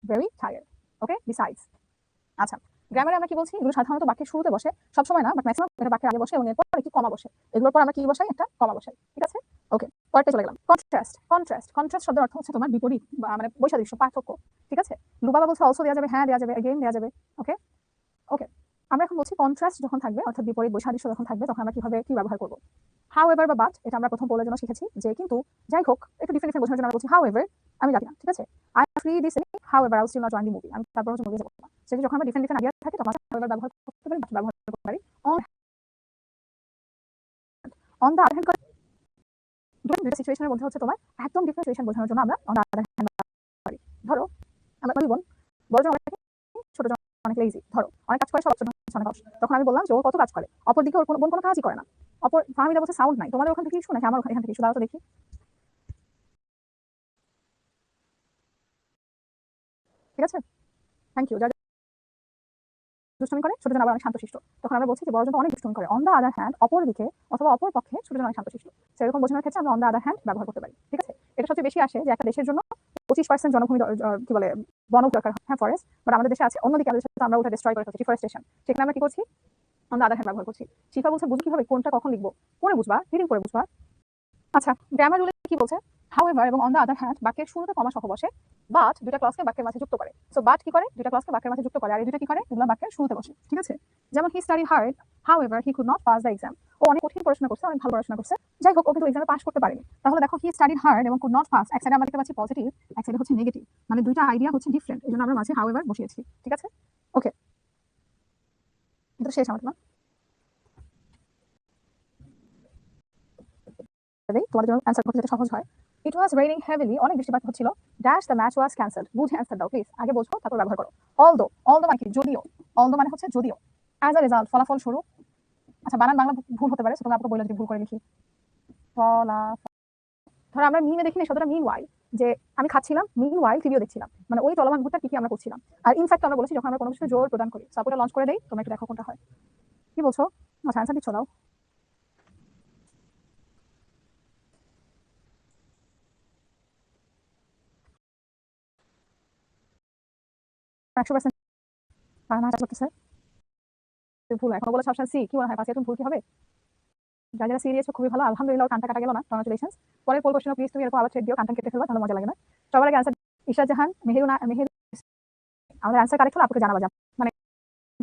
very tired. Okay, besides. আচ্ছা, গ্রামারে আমরা কি বলছি? এগুলো সাধারণত বাক্যের শুরুতে বসে, সবসময় না, বাট ম্যাক্সিমাম এটা বাক্যের আগে বসে এবং এরপর একটি কমা বসে। এগুলোর পর আমরা কি বসাই? একটা কমা বসাই। ঠিক আছে? ওকে, পরেরটা চলে গেলাম। কন্ট্রাস্ট। কন্ট্রাস্ট কন্ট্রাস্ট শব্দের অর্থ হচ্ছে তোমার বিপরীত বা মানে বৈসাদৃশ্য, পার্থক্য। ঠিক আছে? লুবাবা বলছে অলসো দেওয়া যাবে, হ্যাঁ দেওয়া যাবে, এগেইন দেওয়া যাবে। ওকে ওকে আমরা এখন বলছি কন্ট্রাস্ট যখন থাকবে, অর্থাৎ বিপরীত বৈসাদৃশ্য যখন থাকবে, তখন আমরা কিভাবে কি ব্যবহার করব? হাউ এভার বা বাট, এটা আমরা প্রথম পড়ার জন্য শিখেছি যে কিন্তু, যাই হোক, একটু ডিফারেন্ট বোঝানোর জন্য আমরা বলছি হাউ এভার, আমি জানি না। ঠিক আছে? I am free this however I will still not join the movie, আমি তারপর হচ্ছে মুভি যাব না। সেটা যখন আমরা ডিফারেন্ট আইডিয়া থাকে তখন হাউ এভার ব্যবহার করতে পারি, বাট ব্যবহার করতে পারি। অন দা আদার হ্যান্ড, দুটো সিচুয়েশনের মধ্যে হচ্ছে তোমার একদম ডিফারেন্ট সিচুয়েশন বোঝানোর জন্য আমরা অন দা আদার হ্যান্ড পারি। ধরো আমরা দুই বোন, বড় জন ছোট জন অনেক লেজি, ধরো অনেক কাজ করে, সব ছোট অনেক অলস। তখন আমি বললাম যে ও কত কাজ করে, অপরদিকে ওর বোন কোনো কাজই করে না। অপর ফাহমিদা বলছে সাউন্ড নাই, তোমাদের ওখান থেকে ইস্যু নাকি আমার এখান থেকে ইস্যু? দাঁড়াও তো দেখি। ঠিক আছে, থ্যাংক ইউ। দুষ্টুমি করে, ছোট জন আবার অনেক শান্তশিষ্ট। তখন আমরা বলছি যে বড় জন অনেক দুষ্টুমি করে। অন দা আদার হ্যান্ড, অপর দিকে অথবা অপর পক্ষে ছোট জন অনেক শান্তশিষ্ট। সেরকম বোঝানোর ক্ষেত্রে আমরা অন দা আদার হ্যান্ড ব্যবহার করতে পারি। ঠিক আছে? এটা সবচেয়ে বেশি আসে যে একটা দেশের জন্য 25% জনভূমি কি বলে বন দরকার, হ্যাঁ ফরেস্ট, বাট আমাদের দেশে আছে, অন্যদিকে আমাদের দেশে আমরা ওটা ডিস্ট্রয় করে ফেলছি, ডিফরেস্টেশন। সেখানে আমরা কি করছি? অন দা আদার হ্যান্ড ব্যবহার করছি। শিফা বলছে বুঝি কিভাবে, কোনটা কখন লিখবো? পরে বুঝবা, রিডিং করে বুঝবা। আচ্ছা, গ্রামার রুলে কি বলছে? হাউএভার এবং অন দ্য আদার হ্যান্ড বাক্যের শুরুতে কমা সহ বসে, বাট দুইটা ক্লজকে বাক্যের মাঝে যুক্ত করে। সো বাট কি করে? দুইটা ক্লজকে বাক্যের মাঝে যুক্ত করে, আর এই দুইটা কি করে? এগুলো বাক্যের শুরুতে বসে। ঠিক আছে? যেমন he study hard, however he could not pass the exam. ও অনেক কঠিন পড়াশোনা করছে, অনেক ভালো পড়াশোনা করছে, যাই হোক ও কিন্তু এক্সামে পাস করতে পারেনি। তাহলে দেখো হি স্টাডিড হার্ড এবং কুড নট পাস, এক সাইডে আমরা দেখতে পাচ্ছি পজিটিভ, এক সাইডে হচ্ছে নেগেটিভ, মানে দুইটা আইডিয়া হচ্ছে ডিফারেন্ট, এই জন্য আমরা মাঝে হাউএভার বসিয়েছি। ঠিক আছে? ওকে, এটা শেষ আমার না, তোমাদের জন্য অ্যান্সার করতে যেটা সহজ হয়। ইট ওয়াজ রেইনিং হেভিলি, অনেক বৃষ্টিপাত হচ্ছিল। Dash the match was cancelled, বুঝে অ্যান্সার দাও প্লিজ, আগে বোঝো তারপর ব্যবহার করো। অলদো, অলদো মানে কি? যদিও। অলদো মানে হচ্ছে যদিও। অ্যাজ আ রেজাল্ট, ফলাফল স্বরূপ। আচ্ছা, বানান বাংলা ভুল হতে পারে, তোমরা আপনাকে বলে যদি ভুল করে লিখি। ফলাফল, ধরো আমরা মিমে দেখি না শব্দটা মিন ওয়াইল, যে আমি খাচ্ছিলাম মিন ওয়াইল টিভিও দেখছিলাম, মানে ওই চলমান মুহূর্তে কি আমরা করছিলাম। আর ইনফ্যাক্ট আমরা বলেছি যখন আমরা কোনো কিছু জোর প্রদান করি। সাপোর্টটা লঞ্চ করে দেই, তোমরা একটু দেখো কোনটা হয়। কি বলছো? আচ্ছা, অ্যান্সার দিচ্ছ দাও। 100% বানানো করতেছে ভুল। এখনো বলেছে অপশন সি। কি মনে হয় পাশে তুমি ভুল কি হবে? যারা যারা সিরিয়াস খুবই ভালো, আলহামদুলিল্লাহ, কানটা কাটা গেল না, কংগ্রাচুলেশনস। পরের পোল কোশ্চেন প্লিজ তুমি এরকম আবার থ্রেড দিও, কানটা কেটে ফেলবা, তাহলে মজা লাগে না। সবার আগে অ্যান্সার ইশরাত জাহান, মেহের, আমাদের অ্যান্সার কারেক্ট হলো আপুকে জানাবা। মানে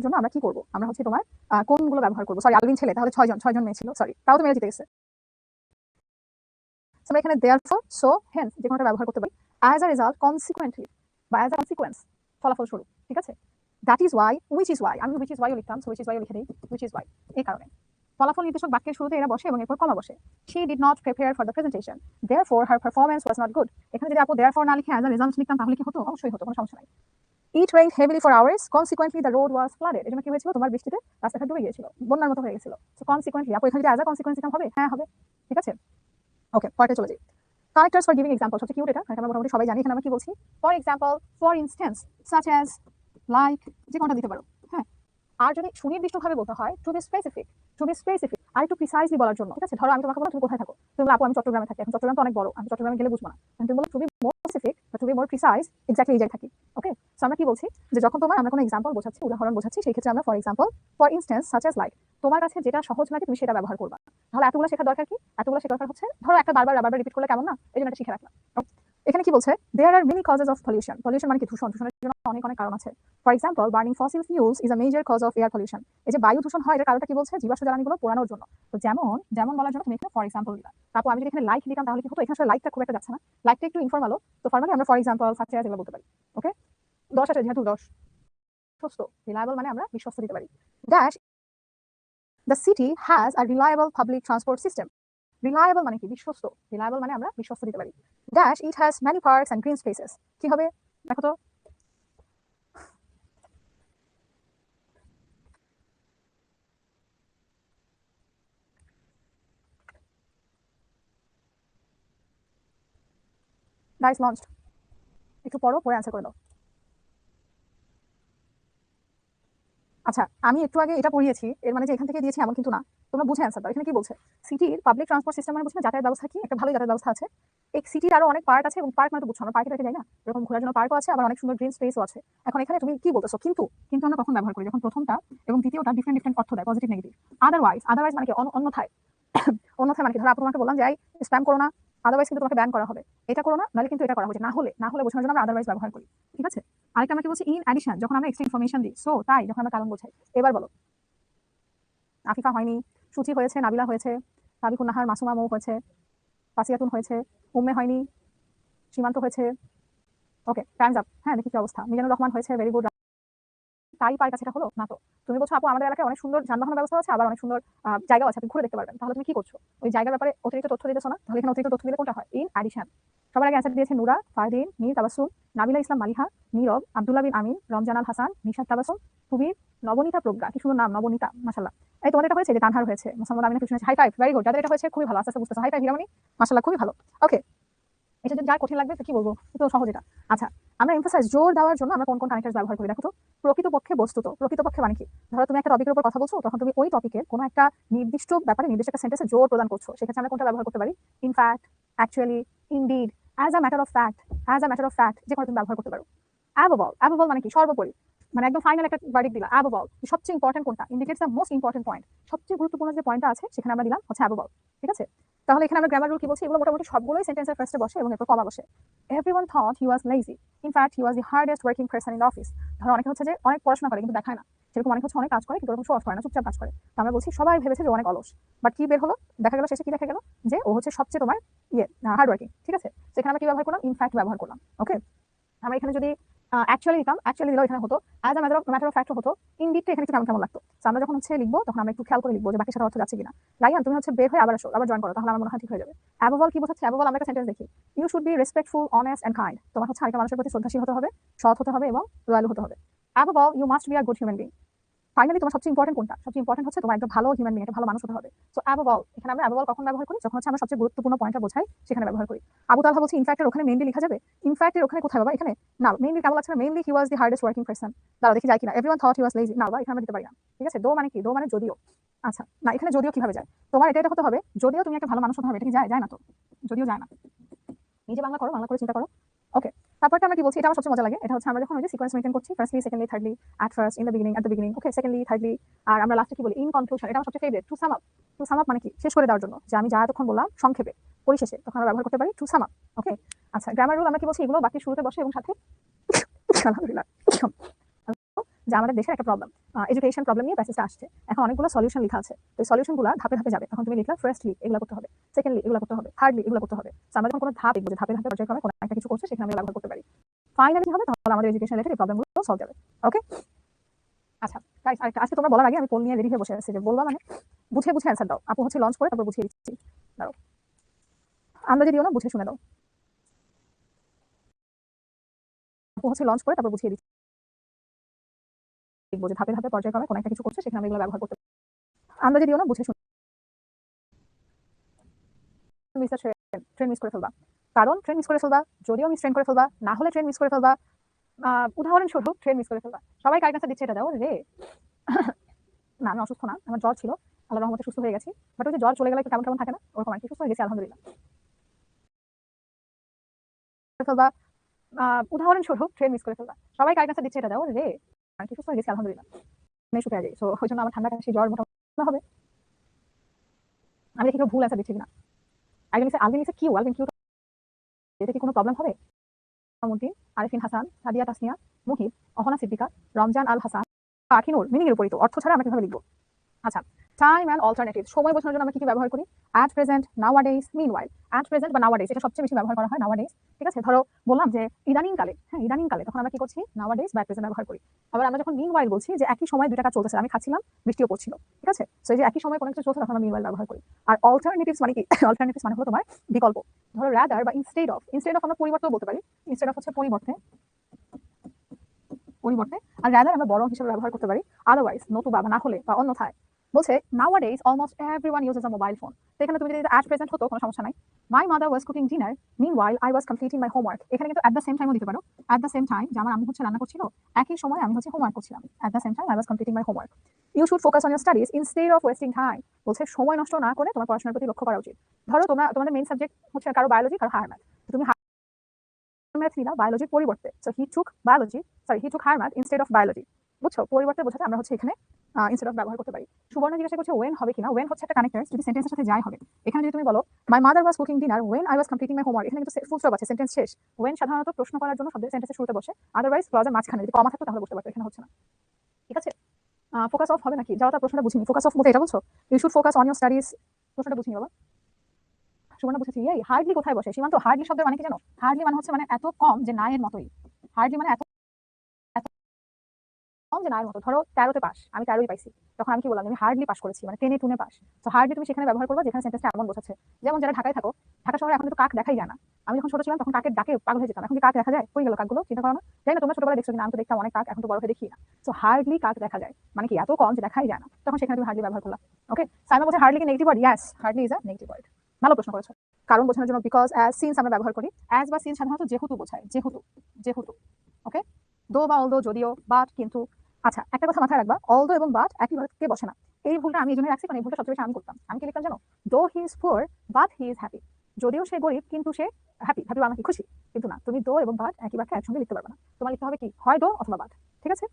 জন্য আমরা কি করবো? আমরা হচ্ছে তোমার কোনগুলো ব্যবহার করবো? সরি, আলবিন ছেলে, তাহলে 6 জন মেয়ে ছিল, সরি, তাও তো মেয়ে জিতে গেছে। আমরা এখানে দেয়ারফর, সো, হেন্স যে কোনোটা ব্যবহার করতে পারি। অ্যাজ আ রেজাল্ট, কনসিকুয়েন্টলি বা অ্যাজ আ কনসিকুয়েন্স, ফলাফল স্বরূপ। ঠিক আছে? That is Y, which is Y, আমি উইচ ইজ ওয়াইও লিখতাম, সো উইচ ইজ ওয়াইও লিখে দিই, উইচ ইজ ওয়াই, এই কারণে। ফলাফল নির্দেশক বাক্যের শুরুতে এরা বসে এবং এরপর কমা বসে। She did not prepare for the presentation, therefore her performance was not good. এখানে যদি আপু therefore না লিখে as a result লিখতাম তাহলে কি হতো? অবশ্যই হতো, কোনো সমস্যা নাই। It rained heavily for hours, consequently the road was flooded. এজন্য কি হয়েছিল? তোমার বৃষ্টিতে রাস্তাটা ডুবে গিয়েছিল, বন্যার মতো হয়ে গেছিল। সো consequently, আপু এখানে যদি as a consequence লিখতাম হবে? হ্যাঁ হবে। ঠিক আছে? ওকে, পরেরটা চলে যাই। কানেক্টরস ফর গিভিং এক্সাম্পল, সবচেয়ে কিউট এটা, কারণ আমরা মোটামুটি সবাই জানি। এখানে আমরা কি বলছি? For example, for instance, such as, like, যে কোনটা দিতে পারো। হ্যাঁ, আর যদি সুনির্দিষ্টভাবে বলতে হয়, to be specific, to be specific, আর একটু প্রিসাইজলি বলার জন্য। ঠিক আছে? ধরো আমি তোমাকে বললাম তুমি কোথায় থাকো, তুমি বলো আপু আমি চট্টগ্রামে থাকি। এখন চট্টগ্রাম তো অনেক বড়, আমি চট্টগ্রামে গেলে বুঝবো না। তুমি বলো টু বি মোর স্পেসিফিক বা to be more precise, exactly এই জায়গায় থাকি। ওকে, সো আমরা কি বলছি? যে যখন তোমার আমরা কোনো এক্সাম্পল বোঝাচ্ছি, উদাহরণ বোঝাচ্ছি, সেই ক্ষেত্রে আমরা for example, for instance, such as like, তোমার কাছে যেটা সহজ লাগে তুমি সেটা ব্যবহার করবা। তাহলে এতগুলো শেখার দরকার কি? এতগুলো শেখার দরকার হচ্ছে, ধরো একটা বারবার বারবার রিপিট করলে কেমন না, এই জন্য এটা শিখে রাখলাম। এখানে কি বলছে? There are many causes of pollution. Pollution মানে কি? দূষণ। দূষণের জন্য অনেক অনেক কারণ আছে। For example, burning fossil fuels is a major cause of air pollution. এই যে বায়ু দূষণ হয়, এর কারণটা কি বলছে? জীবাশ্ম জ্বালানিগুলো পোড়ানোর জন্য। তো যেমন যেমন বলার জন্য তুমি এখানে ফর এক্সাম্পল দিলা। তারপর আমি যদি এখানে লাইক দিতাম তাহলে কি হতো? এখানে আসলে লাইকটা খুব একটা যাচ্ছে না, লাইকটা একটু ইনফর্মাল। তো ফর্মালি আমরা ফর এক্সাম্পল, সাচ অ্যাজ এগুলো বলতে পারি। ওকে, 10 আছে যেহেতু 10। বিশ্বস্ত, রিলায়েবল মানে আমরা বিশ্বস্ত দিতে পারি। Dash the city has a reliable public transport system. Reliable মানে কি? বিশ্বস্ত। রিলায়েবল মানে আমরা বিশ্বস্ত দিতে পারি। Dash it has many parks and green spaces. কি হবে? দেখো তো। ডাইস লঞ্চড, একটু পড়ো, পরে অ্যান্সার করে দাও। আচ্ছা, আমি একটু আগে এটা পড়িয়েছি, এর মানে যে এখান থেকে দিয়েছি এমন কিন্তু না। তোমরা বুঝে অ্যান্সার দাও। এখানে কি বলছে? সিটির পাবলিক ট্রান্সপোর্ট সিস্টেম মানে বুঝছো না, যাতায়াত ব্যবস্থা কি? একটা ভালো যাতায়াত ব্যবস্থা আছে। এই সিটির আরো অনেক পার্ট আছে এবং পার্ক মানে তো বুঝছো, আমরা পার্কে যাই না? এরকম ঘোরার জন্য পার্কও আছে, আবার অনেক সুন্দর গ্রিন স্পেসও আছে। এখন এখানে তুমি কি বলতেছো? কিন্তু কিন্তু আমরা কখন ব্যবহার করি? যখন প্রথমটা এবং দ্বিতীয়টা ডিফারেন্ট ডিফারেন্ট অর্থ দেয়, পজিটিভ নেগেটিভ। আদারওয়াইজ মানে কি? অন্যথায় অন্যথায় মানে কি? ধরো আপু তোমাকে বললাম যে এই স্প্যাম করো না, আদারওয়াইজ কিন্তু তোমাকে ব্যান করা হবে। এটা করো না, নাহলে কিন্তু এটা করা হচ্ছে। না হলে বোঝানোর জন্য আমরা আদারওয়াইজ ব্যবহার করি। ঠিক আছে? আরেকটা আমরা কি বলছি? ইন অ্যাডিশন, যখন আমরা এক্সট্রা ইনফরমেশন দিই। সো তাই, যখন আমরা কারণ বোঝাই। এবার বলো। আফিফা হয়নি, সুচি হয়েছে, নাবিলা হয়েছে, সাবিকুন নাহার, মাসুমা মৌ হয়েছে, ফাসিয়াতুন হয়েছে, উম্মে হয়নি, সীমান্ত হয়েছে। ওকে, টাইমস আপ। হ্যাঁ, দেখি কি অবস্থা। মিজানুর রহমান হয়েছে, ভেরি গুড। তাই পার কাছে এটা হলো না তো। তুমি বলছো আপু আমাদের এলাকায় অনেক সুন্দর যানবাহন ব্যবস্থা আছে, আবার অনেক সুন্দর জায়গা আছে, আপনি ঘুরে দেখতে পারবেন। তাহলে তুমি কি করছো? ওই জায়গার ব্যাপারে অতিরিক্ত তথ্য দিতেছো না? তাহলে এখানে অতিরিক্ত তথ্য দিলে কোনটা হয়? In addition. সবার আগে অ্যান্সার দিয়েছে নুরা, ফারদিন, মীর তাবাসসুম, নাবিলা ইসলাম মালিহা, নীরব, আব্দুল্লাহ বিন আমিন, রমজান আল হাসান, নিশাত তাবাসসুম, সুবীর, নবনীতা প্রজ্ঞা। কি সুন্দর নাম, নবনীতা, মাশাআল্লাহ। এই তোমাদের এটা হয়েছে যে তানহার হয়েছে, মোসাম্মদ আমিনা কিছু হয়েছে। High five, very good. যাদের এটা হয়েছে খুবই ভালো, আস্তে আস্তে বুঝতেছো। হাই ফাইভ হিরামনি, মাশাআল্লাহ, খুবই ভালো। ওকে, এটা যদি যার কঠিন লাগবে তো কি বলবো, তো সহজ এটা। আচ্ছা, আমরা এমফাসাইজ, জোর দেওয়ার জন্য আমরা কোন কোন কানেক্টরস ব্যবহার করি দেখো তো। প্রকৃতপক্ষে, বস্তুত। প্রকৃতপক্ষে মানে কি? ধরো তুমি একটা টপিকের উপর কথা বলছো, তখন তুমি ওই টপিকের কোনো একটা নির্দিষ্ট ব্যাপারে নির্দিষ্ট একটা সেন্টেন্সে জোর প্রদান করছো। সেক্ষেত্রে আমরা কোনটা ব্যবহার করতে পারি? In fact, actually, indeed, as a matter of fact, as a matter of fact, যে কোনো তুমি ব্যবহার করতে পারো। অ্যাবভ অল মানে কি? সর্বোপরি। মানে একদম ফাইনাল একটা ভার্ডিক্ট দিলা। অ্যাবভ অল, সবচেয়ে ইম্পর্টেন্ট কোনটা? Indicates the most important point. সবচেয়ে গুরুত্বপূর্ণ যে পয়েন্টটা আছে সেখানে আমরা দিলাম হচ্ছে অ্যাবভ অল। ঠিক আছে? তাহলে এখানে আমরা গ্রামার রুল কি বলছি? এগুলো মোটামুটি সবগুলোই সেন্টেন্সের ফার্স্টে বসে এবং এরপর কমা বসে। Everyone thought he was lazy. In fact, he was the hardest working person in the office. ধরো অনেকে হচ্ছে যে অনেক পড়াশোনা করে কিন্তু দেখায় না, সেরকম অনেক হচ্ছে অনেক কাজ করে কিন্তু ওরকম শো অফ করে না, চুপচাপ কাজ করে। তো আমরা বলছি সবাই ভেবেছে যে অনেক অলস, বাট কি বের হলো? দেখা গেল শেষে কি দেখা গেল? যে ও হচ্ছে সবচেয়ে তোমার হার্ড ওয়ার্কিং। ঠিক আছে? সেখানে আমরা কি ব্যবহার করলাম? ইনফ্যাক্ট ব্যবহার করলাম। ওকে, আমরা এখানে যদি অ্যাকচুয়ালি দিতাম, অ্যাকচুয়ালি দিলেও এখানে হতো, as a matter of fact হতো। ইনডিডটা এখানে একটু কেমন কেমন লাগতো। তো আমরা যখন হচ্ছে লিখবো তখন আমরা একটু খেয়াল করে লিখবো যে বাকি সাথে অর্থ যাচ্ছে কিনা। রাইয়ান, তুমি হচ্ছে বের হয়ে আবার আসো, আবার জয়েন করো, তাহলে আমার মনে হয় ঠিক হয়ে যাবে। অ্যাবভ অল কি বোঝাচ্ছে? অ্যাবভ অল আমরা একটা সেন্টেন্স দেখি। You should be respectful, honest and kind. তোমার হচ্ছে আরেকটা মানুষের প্রতি শ্রদ্ধাশীল হতে হবে, সৎ হতে হবে এবং দয়ালু হতে হবে। Above all you must be a good human being. Finally তোমার সবচেয়ে ইম্পর্টেন্ট কোনটা? সবচেয়ে ইম্পর্টেন্ট হচ্ছে তোমার একটা ভালো হিউম্যান বিং, একটা ভালো মানুষ হতে হবে। সো অ্যাবভ অল, এখানে আমরা অ্যাবভ অল কখন ব্যবহার করি? যখন হচ্ছে আমরা সবচেয়ে গুরুত্বপূর্ণ পয়েন্টটা বোঝাই সেখানে ব্যবহার করি। আবু তালহা বলছে ইনফ্যাক্টের ওখানে মেইনলি লেখা যাবে। ইনফ্যাক্টের ওখানে কোথায় বাবা? এখানে না, মেইনলি কেমন লাগছে না? মেইনলি হি ওয়াজ দি হার্ডেস্ট ওয়ার্কিং পারসন। দাঁড়াও দেখি যায় কিনা। Everyone thought he was lazy, না বাবা এখানে আমরা দিতে পারি না। ঠিক আছে? দো মানে কি? দো মানে যদিও। আচ্ছা, না এখানে যদিও কিভাবে যায়? তোমার এটা হতে হবে যদিও তুমি একটা ভালো মানুষ হতে হবে। এটা কি যায়? যায় না তো, যদিও যায় না। নিজে বাংলা করো, বাংলা করে চিন্তা করো। ওকে, তারপরটা আমরা কি বলছি? এটা আমার সবচেয়ে মজা লাগে। এটা হচ্ছে আমরা যখন ওই যে সিকোয়েন্স মেইনটেইন করছি, firstly, secondly, thirdly, at first, in the beginning, at the beginning. Okay, secondly, thirdly, আর আমরা লাস্টে কি বলি? In conclusion. এটা আমার সবচেয়ে favourite. To sum up. To sum up মানে কি? শেষ করে দেওয়ার জন্য, যে আমি যা এতক্ষণ বললাম সংক্ষেপে, পরিশেষে, তখন আমরা ব্যবহার করতে পারি টু সাম আপ। ওকে, আচ্ছা, গ্রামার রুল আমরা কি বলছি? এগুলো বাকি শুরুতে বসে এবং সাথে আলহামদুলিল্লাহ, যে আমাদের দেশের একটা প্রবলেম, এডুকেশন প্রবলেম নিয়ে প্যাসেজটা আসছে। এখন অনেকগুলো সলিউশন লেখা আছে। তো সলিউশনগুলো ধাপে ধাপে যাবে। তখন তুমি লিখলা ফার্স্টলি এগুলো করতে হবে, সেকেন্ডলি এগুলো করতে হবে, থার্ডলি এগুলো করতে হবে। তো আমরা যখন কোনো ধাপ দেখবো যে ধাপে ধাপে পর্যায়ক্রমে কোনো একটা কিছু করছে, সেখানে আমরা ব্যবহার করতে পারি। ফাইনালি কি হবে? তাহলে আমাদের এডুকেশন রিলেটেড এই প্রবলেমগুলো সলভ যাবে। ওকে, আচ্ছা গাইস, আরেকটা আজকে তোমরা বলার আগে আমি পোল নিয়ে রেডি হয়ে বসে আছি যে বলবা মানে বুঝে বুঝে অ্যান্সার দাও। আপু হচ্ছে লঞ্চ করে তারপর বুঝিয়ে দিচ্ছি। দাও, আন্দাজে দিও না, বুঝে শুনে দাও। আপু হচ্ছে লঞ্চ করে তারপর বুঝিয়ে দিচ্ছি। দেখবো যে ধাপে ধাপে পর্যায়ক্রমে কোনো একটা কিছু করছে, সেখানে আমরা এগুলো ব্যবহার করতে পারি। আন্দাজে দিও না, বুঝে শুনে। ট্রেন মিস করে ফেলবা, কারণ ট্রেন মিস করে ফেলবা, যদিও মিস ট্রেন করে ফেলবা, না হলে ট্রেন মিস করে ফেলবা, উদাহরণস্বরূপ ট্রেন মিস করে ফেলবা। সবাই কার কাছে দিচ্ছে এটা দাও রে। না, আমি অসুস্থ না, আমার জ্বর ছিল, আল্লাহর রহমতে সুস্থ হয়ে গেছি। বাট ওই যে জ্বর চলে গেলে একটু কেমন কেমন থাকে না, ওরকম আর কি। সুস্থ হয়ে গেছি আলহামদুলিল্লাহ। ফেলবা, উদাহরণস্বরূপ ট্রেন মিস করে ফেলবা। সবাই কার কাছে দিচ্ছে এটা দাও রে, আর কি। সুস্থ হয়ে গেছি আলহামদুলিল্লাহ, আমি সুখে যাই। তো ওই জন্য আমার ঠান্ডা কাশি জ্বর মোটামুটি হবে। আমি দেখি কেউ ভুল অ্যান্সার দিচ্ছি কিনা। আলভিন লিখছে কিউ, আলভিন কিউ, এতে কি কোনো প্রবলেম হবে? মামুদ্দিন, আরিফিন হাসান, সাদিয়া তাসনিয়া, মুহিব, অহনা সিদ্দিকা, রমজান আল হাসান, আখিনুর। মিনিং এর উপরই তো, অর্থ ছাড়া আমরা কিভাবে লিখবো? আচ্ছা, টাইম অ্যান্ড অল্টারনেটিভ, সময় বোঝানোর জন্য আমরা কি ব্যবহার করি? At present, নাওয়াডেজ, meanwhile. At present বা নাওয়াডেজ এটা সবচেয়ে বেশি ব্যবহার করা হয় নাওয়াডেজ। ঠিক আছে? ধরো বললাম যে ইদানিং কালে, হ্যাঁ ইদানিং কালে, তখন আমরা কি করছি? নাওয়াডেজ বা প্রেজেন্ট ব্যবহার করি। আবার আমরা যখন মিনওয়াইল বলছি, যে একই সময় দুইটা কাজ চলতেছে, আমি খাচ্ছিলাম, বৃষ্টিও পড়ছিল। ঠিক আছে? সো এই যে একই সময় কোনো কিছু চলছে, তখন আমরা মিনওয়াইল ব্যবহার করি। আর অল্টারনেটিভস মানে কি? অল্টারনেটিভস মানে হলো তোমার বিকল্প। ধরো রাদার বা ইনস্টেড অফ, আমরা পরিবর্তন বলতে পারি। ইনস্টেড অফ হচ্ছে পরিবর্তে, পরিবর্তে। আর রাদার আমরা বরং হিসেবে ব্যবহার করতে পারি। আদারওয়াইজ, নতুবা বা না হলে বা অন্যথায়। বলছে nowadays almost everyone uses a mobile phone। তো এখানে তুমি যদি at present হতো কোনো সমস্যা নাই। My mother was cooking dinner meanwhile I was completing my homework। এখানে কিন্তু at the same time ও দিতে পারো। at the same time যে আমার আম্মু হচ্ছে রান্না করছিল, একই সময় আমি হচ্ছে হোমওয়ার্ক করছিলাম। at the same time I was completing my homework। You should focus on your studies instead of wasting time। বলছে সময় নষ্ট না করে তোমার পড়াশোনার প্রতি লক্ষ্য করা উচিত। ধরো তোমাদের মেইন সাবজেক্ট হচ্ছে কারো বায়োলজি কারো হায়ার ম্যাথ, তুমি ম্যাথ নিলা বায়োলজির পরিবর্তে, so he took higher math instead of biology. বুঝছো, পরিবর্তে বোঝাতে আমরা হচ্ছে এখানে ইনস্টেড অফ ব্যবহার করতে পারি। সুবর্ণ জিজ্ঞাসা করছে ওয়েন হবে কিনা। ওয়েন হচ্ছে একটা কানেক্টর, যদি সেন্টেন্সের সাথে যাই হবে। এখানে যদি তুমি বলো my mother was cooking dinner when I was completing my homework, এখানে কিন্তু ফুল স্টপ আছে, সেন্টেন্স শেষ। ওয়েন সাধারণত প্রশ্ন করার জন্য শব্দের সেন্টেন্সের শুরুতে বসে, আদারওয়াইজ ক্লজের মাঝখানে যদি কমা থাকতো তাহলে বসতে পারতো, এখানে হচ্ছে না। ঠিক আছে, ফোকাস অফ হবে নাকি? যাও, তার প্রশ্নটা বুঝিনি। ফোকাস অফ বলতে এটা বলছো you should focus on your studies, প্রশ্নটা বুঝিনি বাবা। সুবর্ণ বুঝেছি। এই হার্ডলি কোথায় বসে সীমান্ত? হার্ডলি শব্দের মানে কি জানো? হার্ডলি মানে হচ্ছে মানে এত কম যে না এর মতোই। হার্ডলি মানে এত কম যে না এর মতো। ধরো 13তে পাস, আমি 13ই পাইছি, তখন আমি কি বললাম? আমি হার্ডলি পাস করেছি, মানে 10 2 পাস। তো হার্ডলি তুমি সেখানে ব্যবহার করবে যেখানে সেন্টেন্সটা এমন বোঝাচ্ছে। যেমন যারা ঢাকায় থাকো, ঢাকা শহরে এখন কিন্তু কাক দেখাই যায় না। আমি যখন ছোট ছিলাম তখন কাকের ডাকে পাগল হয়ে যেতাম। এখন কি কাক দেখা যায়? কই গেল কাকগুলো? চিন্তা করো না। জানি না তোমরা ছোটবেলায় দেখছো কিনা, আমি তো দেখতাম অনেক কাক, এখন তো বড় হয়ে দেখি না। সো হার্ডলি কাক দেখা যায় মানে কি এত কম যে দেখাই যায় না, তখন সেখানে তুমি হার্ডলি ব্যবহার করলাম। ওকে, সাইমা বলছে হার্ডলি কি negative word? Yes, hardly is a negative word. ভালো প্রশ্ন করেছো। কারণ বোঝানোর জন্য বিকজ, অ্যাজ, সিন্স আমরা ব্যবহার করি। অ্যাজ বা সিন্স সাধারণত যেহেতু বোঝায়, যেহেতু যেহেতু। ওকে, দো বা অলদো যদিও, বাট কিন্তু। আচ্ছা, একটা কথা মাথায় রাখবা, অলদো এবং বাট একই ভাবে বসে না। এই ভুলটা আমি এই জন্য রাখছি কারণ এই ভুলটা সবচেয়ে বেশি আমি করতাম। আমি কি লিখতাম জানো? দো he is poor but he is happy. যদিও সে গরিব কিন্তু সে হ্যাপি। হ্যাপি মানে কি? খুশি। কিন্তু না, তুমি দো এবং বাট একই বাক্যে একসঙ্গে লিখতে পারবে না। তোমার লিখতে হবে কি? হয় দো অথবা বাট। ঠিক আছে,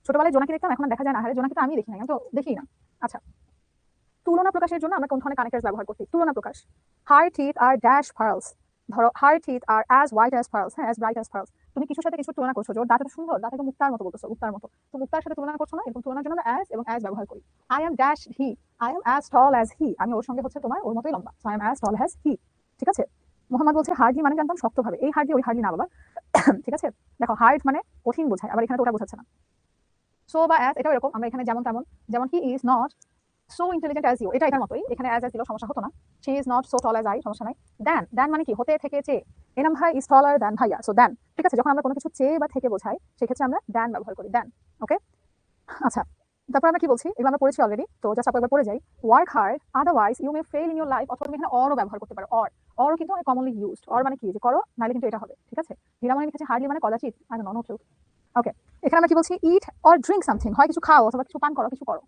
ছোটবেলায় জোনাকি দেখতাম, এখন আর দেখা যায় না। আরে জোনাকি তো আমি দেখি না, আমি তো দেখি না। আচ্ছা, তুলনা প্রকাশের জন্য আমরা কোন ধরনের কানেক্টরস ব্যবহার করছি? তুলনা প্রকাশ। হার টিথ আর ড্যাশ পার্লস। ধরো হার টিথ আর অ্যাজ হোয়াইট অ্যাজ পার্লস, হ্যাঁ, অ্যাজ ব্রাইট অ্যাজ পার্লস। তুমি কিছুর সাথে কিছু তুলনা করছো, যে ওর দাঁত এত সুন্দর, দাঁত একদম মুক্তার মতো বলতেছো, মুক্তার মতো। তো মুক্তার সাথে তুলনা করছো না, এরকম তুলনার জন্য আমরা অ্যাজ এবং অ্যাজ ব্যবহার করি। I am dash he, I am as tall as he, আমি ওর সঙ্গে হচ্ছে তোমার ওর মতোই লম্বা, so I am as tall as he. ঠিক আছে, মোহাম্মদ বলছে হার্ডলি মানে জানতাম শক্তভাবে, এই হার্ডলি ওই হার্ডলি না বাবা। ঠিক আছে, দেখো হার্ড মানে কঠিন বোঝায়, আবার এখানে তো ওটা বোঝাচ্ছে না। সো বা অ্যাজ এটাও এরকম, আমরা এখানে যেমন তেমন, যেমন he is not so intelligent as you, এটা এটার মতোই। এখানে অ্যাজ দিলেও সমস্যা হতো না। She is not so tall as I, সমস্যা নাই। দেন, দেন মানে কি? হতে থেকে চেয়ে। এনাম ভাই ইজ টলার দেন ভাইয়া, সো দেন। ঠিক আছে, যখন আমরা কোনো কিছু চেয়ে বা থেকে বোঝাই সেক্ষেত্রে আমরা দেন ব্যবহার করি, দেন। ওকে, আচ্ছা, তারপর আমরা কি বলছি? এগুলো আমরা পড়েছি অলরেডি, তো জাস্ট একবার পড়ে যাই। Work hard otherwise you may fail in your life, অথবা তুমি এখানে অরও ব্যবহার করতে পারো। অরও কিন্তু অনেক কমনলি ইউজড। অর মানে কি? যে করো, নাহলে কিন্তু এটা হবে। ঠিক আছে, হীরামণি লিখেছে হার্ডলি মানে কদাচিৎ, আই ডোন্ট নো, ট্রু। ওকে, এখানে আমরা কি বলছি? ইট অর ড্রিঙ্ক সামথিং, হয় কিছু খাও অথবা কিছু পান করো, কিছু করো।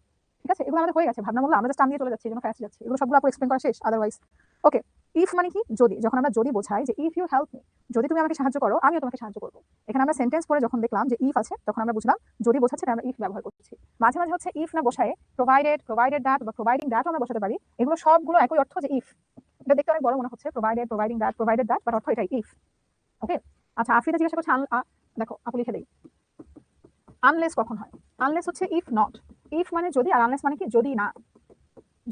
ঠিক আছে, এগুলো আমাদের হয়ে গেছে, ভাবনা বললাম, আমরা জাস্ট টান দিয়ে চলে যাচ্ছি, এগুলো ফাস্ট যাচ্ছে, এগুলো সবগুলো আপু এক্সপ্লেন করা শেষ আদারওয়াইজ। ওকে, ইফ মানে কি? যদি। যখন আমরা যদি বোঝাই, যে ইফ ইউ হেল্প মি, যদি তুমি আমাকে সাহায্য করো আমিও তোমাকে সাহায্য করবো। এখানে আমরা সেন্টেন্স পড়ে যখন দেখলাম যে ইফ আছে, তখন আমরা বুঝলাম যদি বোঝাচ্ছে আমরা ইফ ব্যবহার করছি। মাঝে মাঝে হচ্ছে ইফ না বসায় প্রোভাইডেড দ্যাট বা প্রোভাইডিং দ্যাট আমরা বসাতে পারি। এগুলো সবগুলো একই অর্থ, যে ইফ। এটা দেখতে অনেক বড় মনে হচ্ছে, প্রোভাইডিং দ্যাট, বাট অর্থ এটাই, ইফ। ওকে, আচ্ছা, আফ্রিদা জিজ্ঞাসা করছে দেখো আপু লিখে দেই, আনলেস কখন হয়? আনলেস হচ্ছে ইফ নট। ইফ মানে যদি, আর আনলেস মানে কি? যদি না।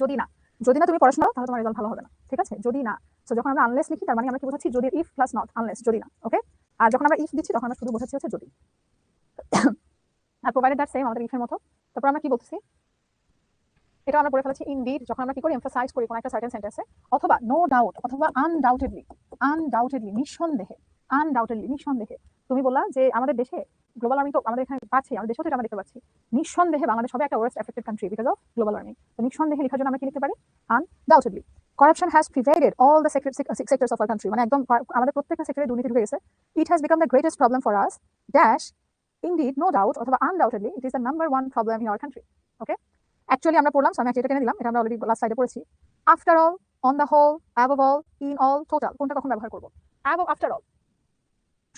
যদি না, যদি না তুমি পড়াশোনা করো তাহলে তোমার রেজাল্ট ভালো হবে না। ঠিক আছে, যদি না। তো যখন আমরা আনলেস লিখি তার মানে আমরা কি বোঝাচ্ছি? যদি, ইফ প্লাস নট, আনলেস, যদি না। ওকে, আর যখন আমরা ইফ দিচ্ছি তখন আমরা শুধু বোঝাচ্ছি হচ্ছে যদি। আর প্রোভাইডেড দ্যাট সেম, আমাদের ইফের মতো। তারপর আমরা কি বলছি? এটা আমরা পড়ে ফেলেছি ইনডিড, যখন আমরা কি করি? এমফাসাইজ করি কোনো একটা সার্টেন সেন্টেন্সে। অথবা নো ডাউট, অথবা আনডাউটেডলি, নিঃসন্দেহে। তুমি বললা যে আমাদের দেশে গ্লোবাল ওয়ার্মিং তো আমাদের এখানে পাচ্ছি, আমাদের দেশেও তো আমরা দেখতে পাচ্ছি। নিঃসন্দেহে বাংলাদেশ হবে একটা worst affected country because of global warming. তো নিঃসন্দেহে লেখার জন্য আমরা কি লিখতে পারি? Undoubtedly. Corruption has prevailed all the sectors of our country, মানে একদম আমাদের প্রত্যেকটা সেক্টরে দুর্নীতি ঢুকে গেছে। It has become the greatest problem for us dash indeed no doubt অথবা undoubtedly it is the number 1 problem in our country. Okay, actually আমরা পড়লাম, আমি এটা টেনে দিলাম, এটা আমরা অলরেডি লাস্ট সাইডে পড়েছি। After all, on the whole, above all, in all, total, কোনটা কখন ব্যবহার করবো? আফটার অল,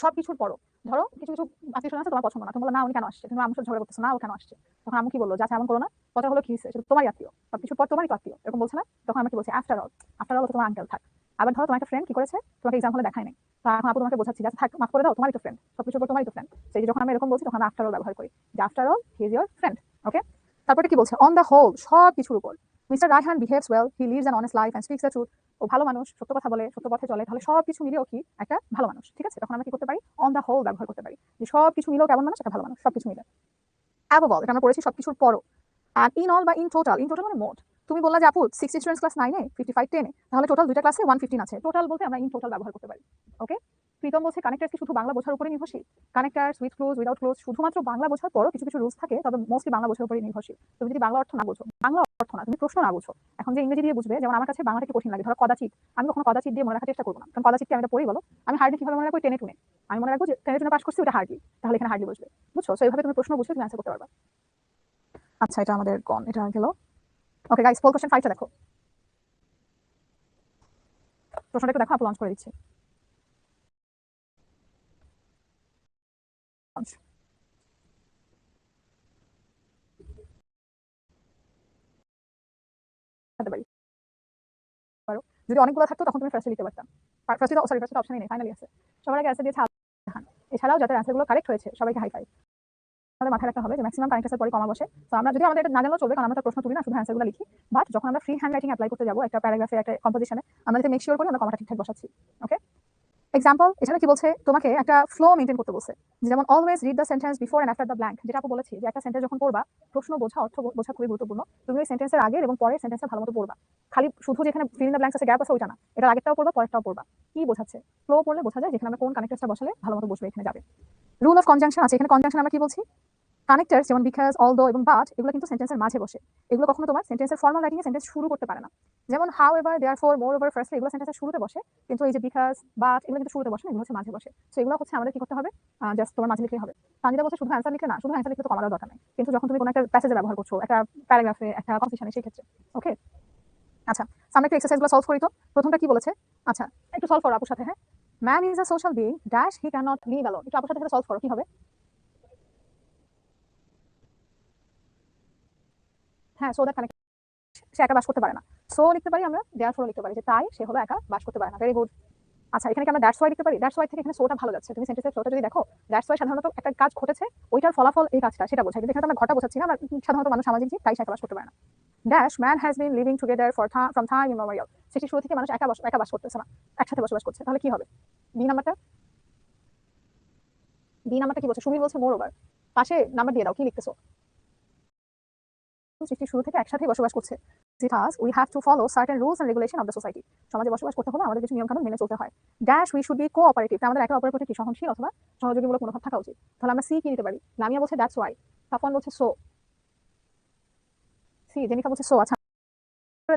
সবকিছুর পরও। ধরো কিছু কিছু আত্মীয় স্বজন আছে তোমার পছন্দ না, তুমি বলো না উনি কেন আসছে, তুমি আমার সাথে ঝগড়া করতেছো, না ও কেন আসছে। তখন আমি কি বললো? যা এমন করো না, কথা হলো কি সেটা তোমারই আত্মীয়, সবকিছুর পর তোমারই তো আত্মীয়, এরকম বলছে না? তখন আমরা কি বলছি? After all. আফটার অল তোমার আঙ্কেল থাক। আবার ধরো তোমার একটা ফ্রেন্ড কি করেছে, তোমাকে এক্সাম হলে দেখায় নাই, তো এখন আপু তোমাকে বোঝাচ্ছি যে থাক, মাফ করে দাও, তোমারই তো ফ্রেন্ড, সবকিছুর পর তোমারই তো ফ্রেন্ড। সেই যখন আমি এরকম বলছি তখন আমরা আফটার অল ব্যবহার করি, যে after all he is your friend. Okay, তারপরে কি বলছে? অন দ্য হোল, সব কিছুর উপর। Mister Raihan behaves well, he lives an honest life and speaks the truth. ও ভালো মানুষ, সত্য কথা বলে, সত্য পথে চলে, তাহলে সব কিছু মিলেও কি একটা ভালো মানুষ। ঠিক আছে, তখন আমরা কি করতে পারি? অন দ্য হোল ব্যবহার করতে পারি, যে সব কিছু মিলেও কেমন মানুষ, একটা ভালো মানুষ, সবকিছু মিলে। অ্যাবভ অল, এটা আমরা পড়েছি সবকিছুর পরও। আর ইন অল বা ইন টোটাল মানে মোট। তুমি বললা যে আপু 60 স্টুডেন্টস ক্লাস 9-এ, 55 10-এ, তাহলে টোটাল দুইটা ক্লাসে 115 আছে। টোটাল বলতে আমরা ইন টোটাল ব্যবহার করতে পারি। ওকে, প্রীতম বলছে কানেক্টার্স কি শুধু বাংলা বোঝার উপরে নির্ভরশীল? Connectors with close without close শুধুমাত্র বাংলা বোঝার পরও কিছু কিছু রুলস থাকে, তবে মোস্টলি বাংলা বোঝার উপরে নির্ভরশীল। তুমি যদি বাংলা অর্থ না বোঝো, বাংলা অর্থ না তুমি প্রশ্ন না বোঝো, এখন যে ইংরেজি দিয়ে বুঝবে, যেমন আমার কাছে বাংলা থেকে কঠিন লাগে, ধরো কদাচিৎ, আমি কখনো কদাচিৎ দিয়ে মনে রাখার চেষ্টা করবো না, কারণ কদাচিৎকে আমি এটা পড়েই বলো, আমি হার্ডলি কিভাবে মনে রাখবো? টেনে টুনে আমি মনে রাখবো যে টেনে টুনে পাস করছি, ওটা হার্ডলি, তাহলে এখানে হার্ডলি বুঝবে, বুঝছো? সো এইভাবে তুমি প্রশ্ন বুঝলে তুমি অ্যান্সার করতে পারবা। আচ্ছা, এটা আমাদের গন, এটা গেল। ওকে গাইস, পোল কোশ্চেন 5টা দেখো, প্রশ্নটা একটু দেখো, আপু লঞ্চ করে দিচ্ছি। পারো, যদি অনেকগুলো থাকতো তখন তুমি ফার্স্টে লিখতে পারতাম। ফার্স্টে অপশনই নেই, ফাইনালি আছে। সবার আগে অ্যান্সার দিয়েছে আলহান। এছাড়াও যাদের অ্যান্সারগুলো কারেক্ট হয়েছে সবাইকে হাই ফাইভ। আমাদের মাথায় রাখতে হবে যে ম্যাক্সিমাম কারেক্টার্সের পরে কমা বসে। তো আমরা যদি আমাদের এটা না জানলেও চলবে, কারণ আমরা তো প্রশ্ন তুলি না, শুধু অ্যান্সারগুলো লিখি। বাট যখন আমরা ফ্রি হ্যান্ড রাইটিং অ্যাপ্লাই করতে যাবো একটা প্যারাগ্রাফে, একটা কম্পোজিশনে, আমরা যাতে মেক শিওর করি আমরা কমাটা ঠিকঠাক বসাচ্ছি। ওকে, এক্সাম্পল এখানে কি বলছে, তোমাকে একটা ফ্লো মেইনটেইন করতে বলছে, যেমন always read the sentence before and after the blank. যেটা আপু বলেছি যে একটা সেন্টেন্স যখন পড়বা, প্রশ্ন বোঝা, অর্থ বোঝা খুবই গুরুত্বপূর্ণ। তুমি ওই সেন্টেন্সের আগের এবং পরের সেন্টেন্সটা ভালো মতো পড়বা। খালি শুধু যেখানে ফিল ইন দ্য ব্ল্যাঙ্কস আছে, গ্যাপ আছে, ওইটা না, এটা আগেরটাও পড়বা, পরেরটাও পড়বা। কি বোঝাচ্ছে? ফ্লো পড়লে বোঝা যায় যেখানে আমরা কোন কানেক্টরটা বসালে ভালো মতো বসবে, এখানে যাবে। রুল অফ কনজাংশন আছে, এখানে কনজাংশন আমরা কি বলছি? কানেক্টরস যেমন বিকজ, অলদো এবং বাট, এগুলো কিন্তু সেন্টেন্সের মাঝে বসে। এগুলো কখনো তোমার সেন্টেন্সের ফর্মাল রাইটিং এ সেন্টেন্স শুরু করতে পারে না। যেমন how ever, therefore, more over, firstly, এগুলো সেন্টেন্সের শুরুতে বসে, কিন্তু এই যে বিকজ, বাট, এগুলো কিন্তু শুরুতে বসে না, এগুলো হচ্ছে মাঝে বসে। সো এগুলো হচ্ছে আমাদের কি করতে হবে? জাস্ট তোমার মাঝে লিখলেই হবে। তানজিদা বলছে শুধু অ্যান্সার লিখলে না, শুধু অ্যান্সার লিখতে তো কমানোর দরকার নেই, কিন্তু যখন তুমি কোনো একটা প্যাসেজে ব্যবহার করছো, একটা প্যারাগ্রাফে, একটা কনফিউশনে, সেই ক্ষেত্রে। ওকে, আচ্ছা, আমরা একটু এক্সারসাইজগুলো সলভ করি তো। প্রথমটা কি বলেছে? আচ্ছা, একটু সলভ করো আপুর সাথে। হ্যাঁ, man is a social being dash he can not live alone. একটু আপুর সাথে সলভ করো, কি হবে? হ্যাঁ, সো দ্যাট সে একা বাস করতে পারে না। সো লিখতে পারি আমরা, দেয়ারফর লিখতে পারি যে তাই সে হলো একা বাস করতে পারে না। Very good. আচ্ছা, এখানে কি আমরা দ্যাটস ওয়াই লিখতে পারি? দ্যাটস ওয়াই থেকে এখানে সোটা ভালো যাচ্ছে, তুমি সেন্টেন্সের ফ্লোটা যদি দেখো, দ্যাটস ওয়াই সাধারণত একটা কাজ ঘটেছে, ওইটার ফলাফল এই কাজটা, সেটা বোঝায়। কিন্তু এখানে তো আমরা ঘটা বোঝাচ্ছি না, আমরা সাধারণত মানুষ সামাজিক জীব, তাই সে একা বাস করতে পারে না। Dash man has been living together from time immemorial. সৃষ্টির শুরু থেকে মানুষ একা বাস করতেছে না, একসাথে বসবাস করছে। তাহলে কি হবে? বি নাম্বারটা, বি নাম্বারটা কি বলছে? সুমি বলছে মোর ওভার। পাশে নাম্বার দিয়ে দাও, কি লিখতেছো? সৃষ্টির শুরু থেকে একসাথে বসবাস করছে। Thus, we have to follow certain rules and regulation of the society. সমাজে বসবাস করতে হলে আমাদের কিছু নিয়ম কানুন মেনে চলতে হয়। Dash we should B cooperative, আমাদের একে অপরের প্রতি কি সহনশীল অথবা সহযোগীমূলক মনোভাব থাকা উচিত। তাহলে আমরা সি কি নিতে পারি? লামিয়া বলছে দ্যাটস ওয়াই, সাফওয়ান বলছে সো, সি, জেনিফা বলছে সো। আচ্ছা,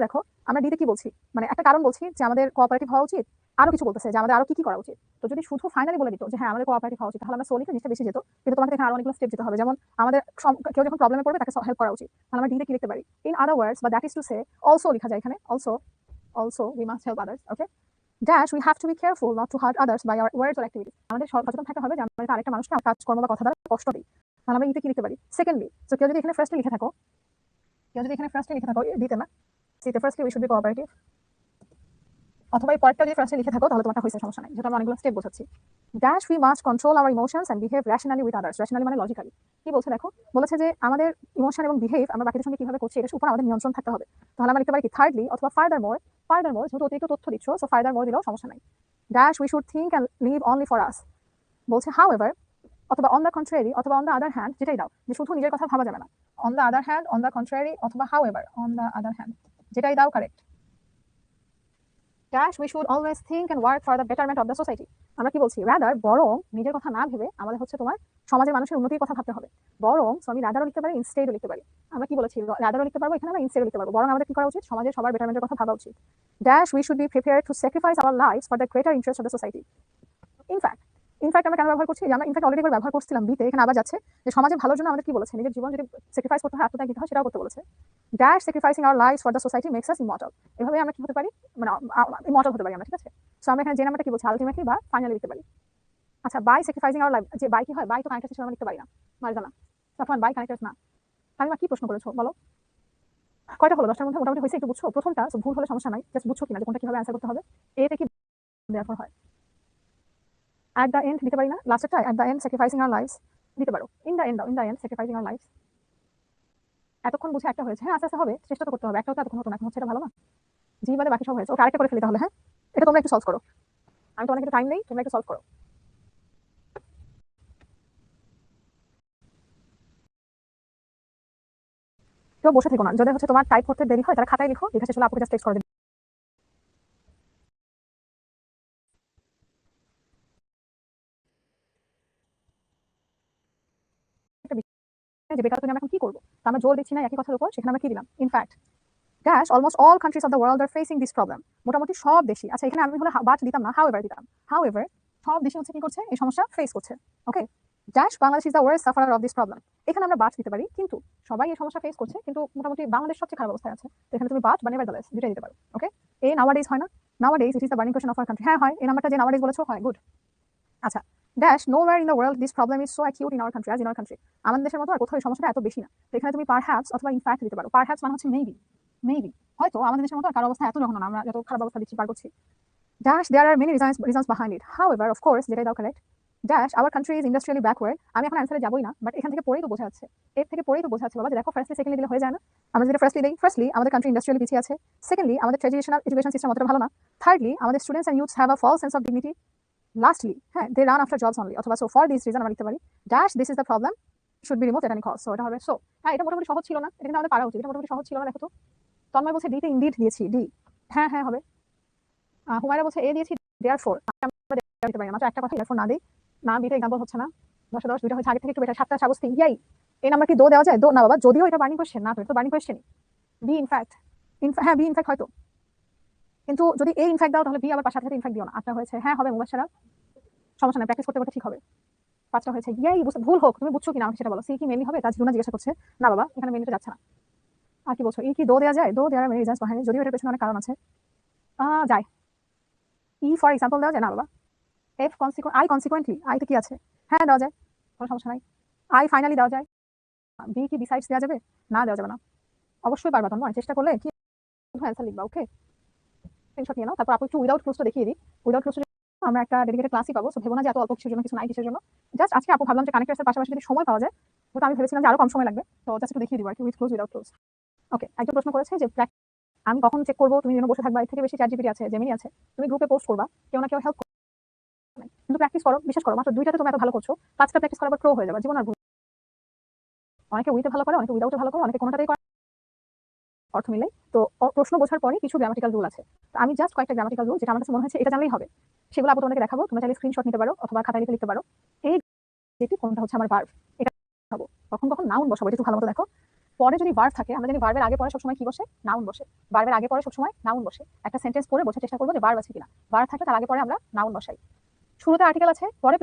দেখো আমরা ডিতে কি বলছি, মানে একটা কারণ বলছি যে আমাদের কোঅপারেটিভ হওয়া উচিত, আরো কিছু বলতেছে যে আমাদের আরো কি কি করা উচিত। তো যদি শুধু ফাইনালি বলে দিত যে হ্যাঁ আমাদের কোঅপারেটিভ হওয়া উচিত, তাহলে আমরা সোলিতে জিনিসটা বেশি যেত, কিন্তু তোমাকে এখানে আরো অনেকগুলো স্টেপ যেতে হবে। যেমন আমাদের কেউ যখন প্রবলেমে পড়বে তাকে হেল্প করা উচিত, তাহলে আমরা ডিতে কি লিখতে পারি? ইন আদার ওয়ার্ডস, বা that is to say, also লেখা যায় এখানে, also we must help others. Okay, dash we have to be careful not to hurt others by our words or activities. আমাদের সচেতন থাকতে হবে যে আমরা আরেকটা মানুষকে কাজকর্ম বা কথা দ্বারা কষ্ট দিই। তাহলে আমরা ইতে কি লিখতে পারি? সেকেন্ডলি, তো কেউ যদি এখানে ফার্স্টে লিখে থাকো, দিতে না, সিতে firstly we should B cooperative, অথবা এই পরেরটা যদি ফার্স্টে লিখে থাকো তাহলে তোমারটা হয়েছে, সমস্যা নাই, যেটা আমরা অনেকগুলো স্টেপ বোঝাচ্ছি। Dash we must control our emotions and behave rationally with others. Rationally মানে লজিক্যালি। কি বলছে দেখো, বলেছে যে আমাদের ইমোশন এবং বিহেভ আমরা বাকিদের সঙ্গে কিভাবে করছি এটার উপর আমাদের নিয়ন্ত্রণ থাকতে হবে। তাহলে আমরা লিখতে পারি কি? থার্ডলি অথবা ফার্দার মোর, যেহেতু অতিরিক্ত তথ্য দিচ্ছ, সো ফার্দার মোর দিলেও সমস্যা নাই। Dash we should think and live only for us, বলছে হাউ এভার, অথবা অন দ্য কন্ট্রারি, অথবা অন দ্য আদার হ্যান্ড, যেটাই দাও, যে শুধু নিজের কথা ভাবা যাবে না। On the other hand, on the contrary, অথবা however, on the other hand, যেটাই দাও correct. Dash we should always think and work for the betterment of the society. আমরা কি বলছি? রাদার, বরং নিজের কথা না ভেবে আমাদের হচ্ছে তোমার সমাজের মানুষের উন্নতির কথা ভাবতে হবে। বরং, সো আমি রাদারও লিখতে পারি, ইনস্টেডও লিখতে পারি। আমরা কি বলেছি? রাদারও লিখতে পারবো এখানে, আমরা ইনস্টেডও লিখতে পারবো। বরং আমাদের কি করা উচিত? সমাজের সবার বেটারমেন্টের কথা ভাবা উচিত। Dash we should be prepared to sacrifice our lives for the greater interest of the society. In fact, আমরা কেন ব্যবহার করছি? আমরা ইনফ্যাক্ট অলরেডি একবার ব্যবহার করছিলাম বিতে, এখানে আবার যাচ্ছে যে সমাজের ভালোর জন্য আমাদের কি বলেছে? নিজের জীবন যদি স্যাক্রিফাইস করতে হয়, আত্মত্যাগ দিতে হয়, সেটাও করতে বলেছে। Dash sacrificing our lives for the society makes us immortal. এভাবে আমরা কি হতে পারি? মানে ইমর্টাল হতে পারি আমরা, ঠিক আছে? সো আমরা এখানে যে নাম্বারটা কি বলছি? আলটিমেটলি বা ফাইনালি লিখতে পারি। আচ্ছা, বাই স্যাক্রিফাইসিং আওয়ার লাইফ, যে বাই কি হয়? বাই তো কানেক্টর হিসেবে আমরা লিখতে পারি না, মার্জানা সাফওয়ান, বাই কানেক্টর না। তামিমা কি প্রশ্ন করেছো বলো? কয়টা হলো? 10টার মধ্যে মোটামুটি হয়েছে, একটু বুঝছো প্রথমটা? ভুল হলে সমস্যা নাই, জাস্ট বুঝছো কিনা যে কোনটা কিভাবে অ্যান্সার করতে হবে। এতে কি দেয়ারফর হয়? অ্যাট দ্য এন্ড দিতে পারি না, লাস্টেরটা at the end sacrificing our lives দিতে পারো। ইন দ্য এন্ড দাও, in the end sacrificing our lives. এতক্ষণ বুঝে একটা হয়েছে, হ্যাঁ আস্তে আস্তে হবে, চেষ্টা তো করতে হবে। একটাও তো এতক্ষণ হতো না, এখন হচ্ছে, এটা ভালো না? জি বাদে বাকি সব হয়েছে। ওকে, আরেকটা করে ফেলি তাহলে। হ্যাঁ, এটা তোমরা একটু সলভ করো, আমি তো অনেক টাইম নেই, তোমরা একটু সলভ করো। কেউ বসে থেকো না, যদি হচ্ছে তোমার টাইপ করতে দেরি হয় তাহলে খাতায় লিখো, লেখা শেষ হলে আপুকে জাস্ট টেক্সট করে দিবে। যে বেকারত্ব নিয়ে আমরা এখন কি করবো, তো আমরা জোর দিচ্ছি না একই কথার উপর, সেখানে আমরা কি দিলাম in fact dash almost all countries of the world are facing this problem. মোটামুটি সব দেশই, আচ্ছা এখানে আমি হলে বাট দিতাম না, হাউ এভার দিতাম। হাউ এভার সব দেশে হচ্ছে কি করছে, এই সমস্যা ফেস করছে। Okay, dash Bangladesh is the worst sufferer of this problem. এখানে আমরা বাট দিতে পারি, কিন্তু সবাই এই সমস্যা ফেস করছে, কিন্তু মোটামুটি বাংলাদেশ সবচেয়ে খারাপ অবস্থায় আছে, তো এখানে তুমি বাট বা নেভারদালেস দুটাই দিতে পারো। ওকে, এই নাওয়াডেজ হয় না, নাওয়াডেজ ইট is the burning question of our country. হ্যাঁ হয়, এই নাম্বারটা যে নাওয়াডেজ বলেছো হয়, গুড। আচ্ছা, dash nowhere in the world this problem is so acute in our country as in our country. আমাদের দেশের মতো আর কোথাও এই সমস্যাটা এত বেশি না, তো এখানে তুমি পারহ্যাপস অথবা ইনফ্যাক্ট দিতে পারো। পারহ্যাপস মানে হচ্ছে মেবি, মেবি হয়তো আমাদের দেশের মতো আর কারো অবস্থা এত যখন না, আমরা যত খারাপ অবস্থা দিচ্ছি পার করছি। Dash, there are many reasons behind it. However, of course, যেটাই দাও correct. Dash, our country is industrially backward. আমি এখন অ্যান্সারে যাবোই না, বাট এখান থেকে পড়েই তো বোঝা যাচ্ছে, এর থেকে পড়েই তো বোঝা যাচ্ছে বাবা, যে দেখো ফার্স্টলি সেকেন্ডলি দিলে হয়ে যায় না। আমরা যেটা ফার্স্টলি দিই, ফার্স্টলি আমাদের কান্ট্রি ইন্ডাস্ট্রিয়ালি পিছিয়ে আছে, সেকেন্ডলি আমাদের ট্রেডিশনাল এডুকেশন সিস্টেম অতটা ভালো না, থার্ডলি আমাদের students and youths have a false sense of dignity, lastly হ্যাঁ they run after jobs only. অথবা সো ফর দিস রিজন আমরা লিখতে পারি dash this is the problem should be removed at any cost. So এটা হবে so. হ্যাঁ, এটা মোটামুটি সহজ ছিল না, এটা কিন্তু আমাদের পারা উচিত, এটা মোটামুটি সহজ ছিল না। দেখো তো তন্ময় বলছে ডিতে ইনডিড দিয়েছি, ডি হ্যাঁ হ্যাঁ হবে। হুমায়রা বলছে এ দিয়েছি দেয়ারফর, আমরা দিতে পারি না, মাত্র একটা কথা দেয়ারফর না দিই না, বিটা এক্সাম্পল হচ্ছে না, 10 10 দুইটা হচ্ছে আগে থেকে একটু বেটার, 7টা সাবস্তি ইয়াই। এই নাম্বার কি দো দেওয়া যায়? দো না বাবা, যদিও এটা বার্নিং কোশ্চেন না, তো এটা তো বার্নিং কোশ্চেনই। বি ইনফ্যাক্ট, হ্যাঁ বি ইনফ্যাক্ট হয়তো, কিন্তু যদি এ ইনফ্যাক্ট দাও তাহলে বি আবার সাথে সাথে ইনফ্যাক্ট দিও না। 8টা হয়েছে, হ্যাঁ হবে মুবাশশারা, সমস্যা নাই, প্র্যাকটিস করতে করতে ঠিক হবে। 5টা হয়েছে, ইয়াই ভুল হোক, তুমি বুঝছো কিনা আমাকে সেটা বলো। সি কি মেনলি হবে, তাজরুনা জিজ্ঞাসা করছে। না বাবা, এখানে মেনলিটা যাচ্ছে না। আর কি বলছো, ই কি দো দেওয়া যায়? দো দেওয়ার মেরি রিজনস বাহিনী, যদিও এটার পেছনে অনেক কারণ আছে। যায়। ই ফর এক্সাম্পল দেওয়া যায় না বাবা। এফ আই কনসিকুয়েন্টলি, আইতে কি আছে? হ্যাঁ দেওয়া যায়, কোনো সমস্যা নাই। আই ফাইনালি দেওয়া যায়। বি কি বিসাইডস দেওয়া যাবে? না দেওয়া যাবে না। অবশ্যই পারবা তোমরা, চেষ্টা করলে কি অ্যান্সার লিখবা। ওকে, স্ক্রিনশট নিয়ে নাও, তারপর আপু একটু উইদাউট ক্লোজটা দেখিয়ে দিই। উইদাউট ক্লোজ আমরা একটা ডেডিকেটেড ক্লাসই পাবো, সো ভেবো না যে এত অল্প কিছুর জন্য কিছু নাই কিসের জন্য। জাস্ট আজকে আপু ভাবলাম যে কানেক্টার্সের পাশাপাশি যদি সময় পাওয়া যায়, তো আমি ভেবেছিলাম যে আরো কম সময় লাগবে, তো জাস্ট একটু দেখিয়ে দিব আর কি, উইথ ক্লোজ উইদাউট ক্লোজ। ওকে, একজন প্রশ্ন করেছে যে আমি কখন চেক করবো, তুমি যেন বসে থাকবা, এর থেকে বেশি চ্যাট জিপিটি আছে, জেমিনি আছে, তুমি গ্রুপে পোস্ট করবা, কেউ না কেউ হেল্প করবে, কিন্তু প্র্যাকটিস করো, বিশ্বাস করো, মাত্র 2টাতে তুমি এত ভালো করছো, 5টা প্র্যাকটিস করার পর প্রো হয়ে যাবে, জীবন আর ভুল। অনেকে উইতে ভালো করে, অনেকে উইদাউটে ভালো করে, অনেকে কোনোটাতেই করে, অর্থ মিলে। তো প্রশ্ন বোঝার পরে কিছু গ্রামাটিক্যাল রুল আছে, তো আমি জাস্ট কয়েকটা গ্রামাটিক্যাল রুল যেটা আমার কাছে মনে হচ্ছে এটা জানলেই হবে, সেগুলো আপু তোমাকে দেখাবো, তোমরা চাইলে স্ক্রিনশট নিতে পারো অথবা খাতায় লিখতে পারো। এই যেটি কোনটা হচ্ছে আমার ভার্ব, এটা দেখাবো। কখন কখন নাউন বসাবো, এটা একটু ভালো মতো দেখো। পরে যদি ভার্ব থাকে, আমরা জানি ভার্বের আগে পরে সবসময় কি বসে, নাউন বসে। ভার্বের আগে পরে সবসময় নাউন বসে। একটা সেন্টেন্স পড়ে বোঝার চেষ্টা করবো যে ভার্ব আছে কিনা। ভার্ব থাকলে তার আগে পরে আমরা নাউন বসাই। শুরুতে আর্টিকেল আছে, পরে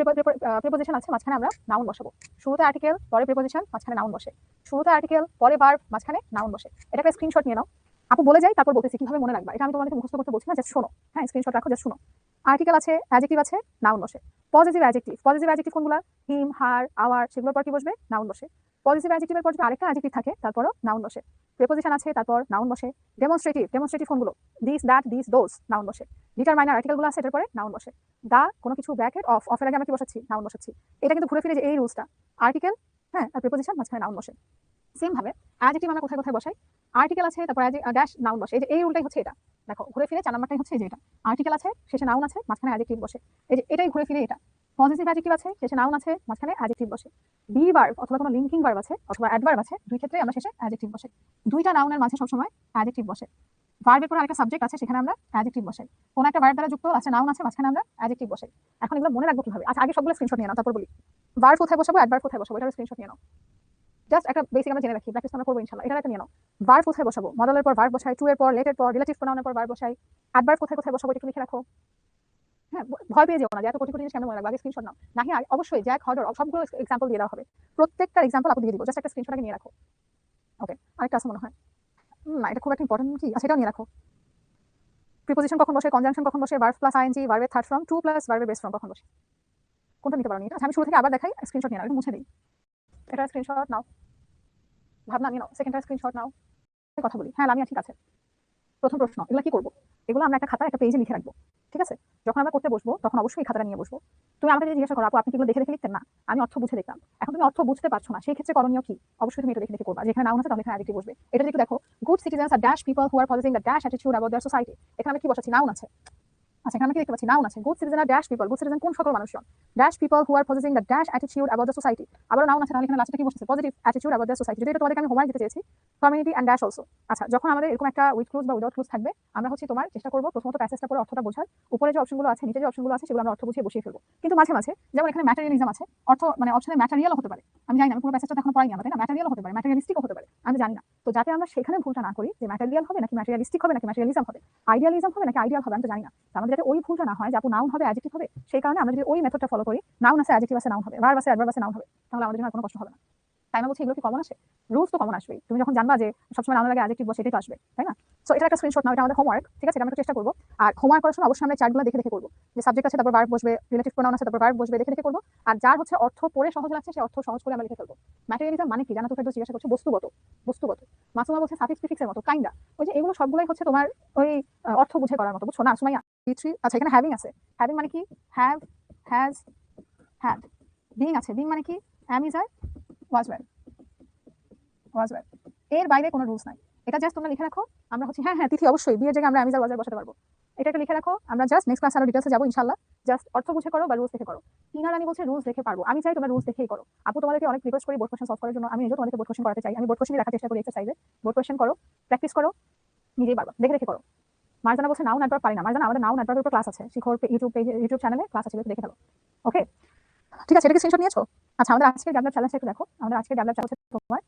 প্রিপোজিশন আছে, মাঝখানে আমরা নাউন বসাবো। শুরুতে আর্টিকেল, পরে প্রিপোজিশন, মাঝখানে নাউন বসে। শুরুতে আর্টিকেল, পরে ভার্ব, মাঝখানে নাউন বসে। এটা একটা স্ক্রিনশট নিয়ে নাও, আপু বলে যাই তারপর বলতেছি কিভাবে মনে রাখবা। এটা আমি তোমাদেরকে মুখস্থ করতে বলছি না, জাস্ট শোনো। হ্যাঁ, স্ক্রিনশট রাখো, জাস্ট শোনো। আর্টিকেল আছে, অ্যাডজেক্টিভ আছে, নাউন বসে। পজিটিভ অ্যাডজেক্টিভ কোনগুলো? হিম, হার, আওয়ার, সেগুলোর পর কি বসবে? নাউন বসে। পজিটিভ অ্যাডজেক্টিভের পর যদি আরেকটা অ্যাডজেক্টিভ থাকে, তারপরও নাউন বসে। প্রিপোজিশন আছে, তারপর নাউন বসে। ডেমনস্ট্রেটিভ কোনগুলো? This, that, this, those, noun বসে। ডিটারমাইনার আর্টিকেলগুলো আছে, এটার পরে নাউন বসে। দা, কোনো কিছু ব্র্যাকেট অফের আগে আমরা কি বসাচ্ছি? নাউন বসাচ্ছি। এটা কিন্তু ঘুরে ফিরে যে এই রুলসটা, আর্টিকেল, হ্যাঁ, আর প্রিপোজিশন, মাঝখানে নাউন বসে। সেম ভাবে অ্যাডজেক্টিভ আমরা কোথায় কোথায় বসাই? আর্টিকেল আছে, তারপর ড্যাশ নাউন বসে। এই যে এই রুলটাই হচ্ছে এটা, দেখো ঘুরে ফিরে 4 নাম্বারটাই হচ্ছে এই যে এটা। আর্টিকেল আছে, শেষে নাউন আছে, মাঝখানে অ্যাডজেক্টিভ বসে। এই যে এটাই ঘুরে ফিরে এটা। পজিটিভ অ্যাডজেক্টিভ আছে, শেষে নাউন আছে, মাঝখানে অ্যাডজেক্টিভ বসে। বি ভার্ব অথবা কোনো লিঙ্কিং ভার্ব আছে অথবা অ্যাডভার্ব আছে, দুই ক্ষেত্রে আমরা শেষে অ্যাডজেক্টিভ বসে। দুইটা নাউনের মাঝে সবসময় অ্যাডজেক্টিভ বসে। ভার্বের পরে আরেকটা সাবজেক্ট আছে, সেখানে আমরা অ্যাডজেক্টিভ বসাই। কোন একটা ভার্ব দ্বারা যুক্ত আছে, নাউন আছে, মাঝখানে আমরা অ্যাডজেক্টিভ বসাই। এখন এগুলো মনে রাখবো কিভাবে? আচ্ছা, আগে সবগুলো স্ক্রিনশট নিয়ে নাও, তারপর বলি। ভার্ব কোথায় বসাবো, অ্যাডভার্ব কোথায় বসাবো, এটার স্ক্রিনশট নিয়ে নাও। জাস্ট একটা বেসিক আমরা জেনে রাখি, প্র্যাকটিস আমরা করবো ইনশাআল্লাহ। এটা একটা নিয়ে নাও। ভার্ব কোথায় বসাবো? মডেলের পর ভার্ব বসাই, টু এর পর, লেটের পর, রিলেটিভ প্রোনাউনের পর ভার্ব বসাই। অ্যাডভার্ব কোথায় কোথায় বসাবো একটু লিখে রাখো। হ্যাঁ, ভয় পেয়ে যাও না যে এত কোটি কোটি জিনিস কেন মনে রাখবো, আগে স্ক্রিনশট নাও। নাকি অবশ্যই জ্যাক, হর্ডার, সবগুলো এক্সাম্পল দিয়ে দেওয়া হবে, প্রত্যেকটা এক্সাম্পল আপনি দিয়ে দিব, জাস্ট একটা স্ক্রিনশট আগে নিয়ে রাখো। ওকে, আরেকটা আছে মনে হয়, না এটা খুব একটা ইম্পর্টেন্ট কি, আচ্ছা এটাও নিয়ে রাখো। প্রিপোজিশন কখন বসে, কনজাংশন কখন বসে, ভার্ব প্লাস আইএনজি, ভার্বের থার্ড ফর্ম, টু প্লাস ভার্বের বেস ফর্ম কখন বসে, কোনটা নিতে পারো? আচ্ছা, আমি শুরু থেকে আবার দেখাই, স্ক্রিনশট নিয়ে নাও, একটু মুছে দিই। এটা স্ক্রিনশট নাও, ভাবনা নিয়ে নাও। সেকেন্ডটা স্ক্রিনশট নাও। কথা বলি, হ্যাঁ লামিয়া ঠিক আছে। প্রথম প্রশ্ন, এগুলো কি করবো? এগুলো আমরা একটা খাতা, একটা পেজে লিখে রাখবো, ঠিক আছে? যখন আমরা করতে বসবো তখন অবশ্যই খাতাটা নিয়ে বসবো। তুমি আমাকে যদি জিজ্ঞাসা করো আপু আপনি কিগুলো দেখে দেখে লিখতেন, না আমি অর্থ বুঝে দেখতাম। এখন তুমি অর্থ বুঝতে পারছো না, সেই ক্ষেত্রে করণীয় কি? অবশ্যই তুমি এটা দেখে দেখে করবা। যেখানে নাউন আছে তাহলে এখানে অ্যাডজেক্টিভ বসবে। এটা একটু দেখো, good citizens are dash people who are positing the dash attitude about their society. এখানে আমরা কি বসাচ্ছি? নাউন আছে, আচ্ছা, এখানে আমরা কি দেখতে পাচ্ছি? নাউন আছে, গুড সিটিজেন আর ড্যাশ পিপল। গুড সিটিজেন কোন সকল মানুষজন? Dash people who are possessing the dash attitude about the society. আবার নাউন আছে, তাহলে এখানে লাস্টে কি বসেছে? Positive attitude about the society. যদি এটা তোমাদেরকে আমি হোমওয়ার্ক দিতে চেয়েছি, কমিউনিটি অ্যান্ড ড্যাশ অলসো। আচ্ছা, যখন আমাদের এরকম একটা উইথ ক্লুজ বা উইদাউট ক্লুজ থাকবে, আমরা হচ্ছে তোমার চেষ্টা করবো প্রথমত প্যাসেজটা পড়ে অর্থটা বোঝার, উপরে যে অপশনগুলো আছে নিচে যে অপশনগুলো আছে সেগুলো আমরা অর্থ বুঝিয়ে বসিয়ে ফেলবো। কিন্তু মাঝে মাঝে যেমন এখানে ম্যাটেরিয়ালিজম আছে, অর্থ মানে অপশনে ম্যাটেরিয়ালও হতে পারে। আমি জানি না, আমি কোনো প্যাসেজটা এখন পড়াইনি আমরা, তাই না? ম্যাটেরিয়ালও হতে পারে, ম্যাটেরিয়ালিস্টিকও হতে পারে, আমি জানি না। তো যাতে আমরা সেখানে ভুলটা না করি যে ম্যাটেরিয়াল হবে নাকি ম্যাটেরিয়ালিস্টিক হবে নাকি ম্যাটেরিয়ালিজম হবে, আইডিয়ালিজম হবে নাকি আইডিয়াল হবে, আমি তো জানি না। তো আমাদের যাতে ওই ভুলটা না হয় যে আপু নাউন হবে অ্যাডজেক্টিভ হবে, সেই কারণে আমরা যদি ওই মেথডটা ফলো করি, নাউন আছে অ্যাডজেক্টিভ আছে নাউন হবে, ভার্ব আছে অ্যাডভার্ব আছে নাউন হবে, তাহলে আমাদের জন্য আর কোনো কষ্ট হবে না। তাই আমি বলছি এগুলো কি কমন আসে? রুলস তো কমন আসবেই। তুমি যখন জানবা যে সবসময় নাউনের আগে অ্যাডজেক্টিভ বসে, এটাই তো আসবে, তাই না? সো এটা একটা স্ক্রিনশট নাও, এটা আমাদের হোমওয়ার্ক, ঠিক আছে? এটা আমরা একটু চেষ্টা করবো। আর হোমওয়ার্ক করার সময় অবশ্যই আমরা চার্টগুলো দেখে দেখে করবো, যে সাবজেক্ট আছে তারপর ভার্ব বসবে, রিলেটিভ প্রোনাউন আছে তারপর ভার্ব বসবে, দেখে দেখে করবো। আর যার হচ্ছে অর্থ পড়ে সহজ লাগছে সে অর্থ সহজ করে আমরা লিখে ফেলবো। ম্যাটেরিয়ালিজম মানে কি জানা? তো ফেরদৌস জিজ্ঞাসা করছে, বস্তুগত। বস্তুগত। মাসুমা বলছে সাফিক্স প্রিফিক্সের মতো, কাইন্ডা। ওই যে এগুলো সবগুলোই হচ্ছে তোমার ওই অর্থ বুঝে করার মতো, বুঝছো না সুমাইয়া? আচ্ছা, এখানে হ্যাভিং আছে। হ্যাভিং মানে কি? Have, has, had. বিং আছে, বিং মানে কি? Am, is, are, was, were. Was, were. এর বাইরে কোনো রুলস নাই। এটা জাস্ট তোমরা লিখে রাখো। আমরা হচ্ছে হ্যাঁ তিথি অবশ্যই বিয়ের জায়গায় আমরা আমিজার ওয়াজার বসাতে পারবো। এটা একটা লিখে রাখো। আমরা জাস্ট নেক্সট ক্লাসে আরো ডিটেলসে যাবো ইনশাআল্লাহ। জাস্ট অর্থ বুঝে করো বা রুলস দেখে করো। টিনা রানী বলছে রুলস দেখে পারবো। আমি চাই তোমরা রুলস দেখেই করো। আপু তোমাদেরকে অনেক রিকোয়েস্ট করি বোর্ড কোশ্চেন সলভ করার জন্য। আমি নিজেও তোমাদেরকে বোর্ড কোশ্চেন করাতে চাই। আমি বোর্ড কোশ্চেনই রাখার চেষ্টা করি এক্সারসাইজে। বোর্ড কোশ্চেন করো, প্র্যাকটিস করো, নিজেই পারবা, দেখে দেখে করো। মার্জানা বলছে নাউন অ্যাডভার্ব পারি না। মার্জানা, আমাদের নাউন অ্যাডভার্বের উপর ক্লাস আছে, শিখর ইউটিউব চ্যানেলে ক্লাস আছে, দেখে ফেলো। ওকে, ঠিক আছে? এটা কি স্ক্রিনশট নিয়েছো? আচ্ছা, আমাদের আজকের ডেভেলপ চ্যালেঞ্জটা একটু দেখো। আমাদের আজকের ডেভেলপ চ্যালেঞ্জ তোমার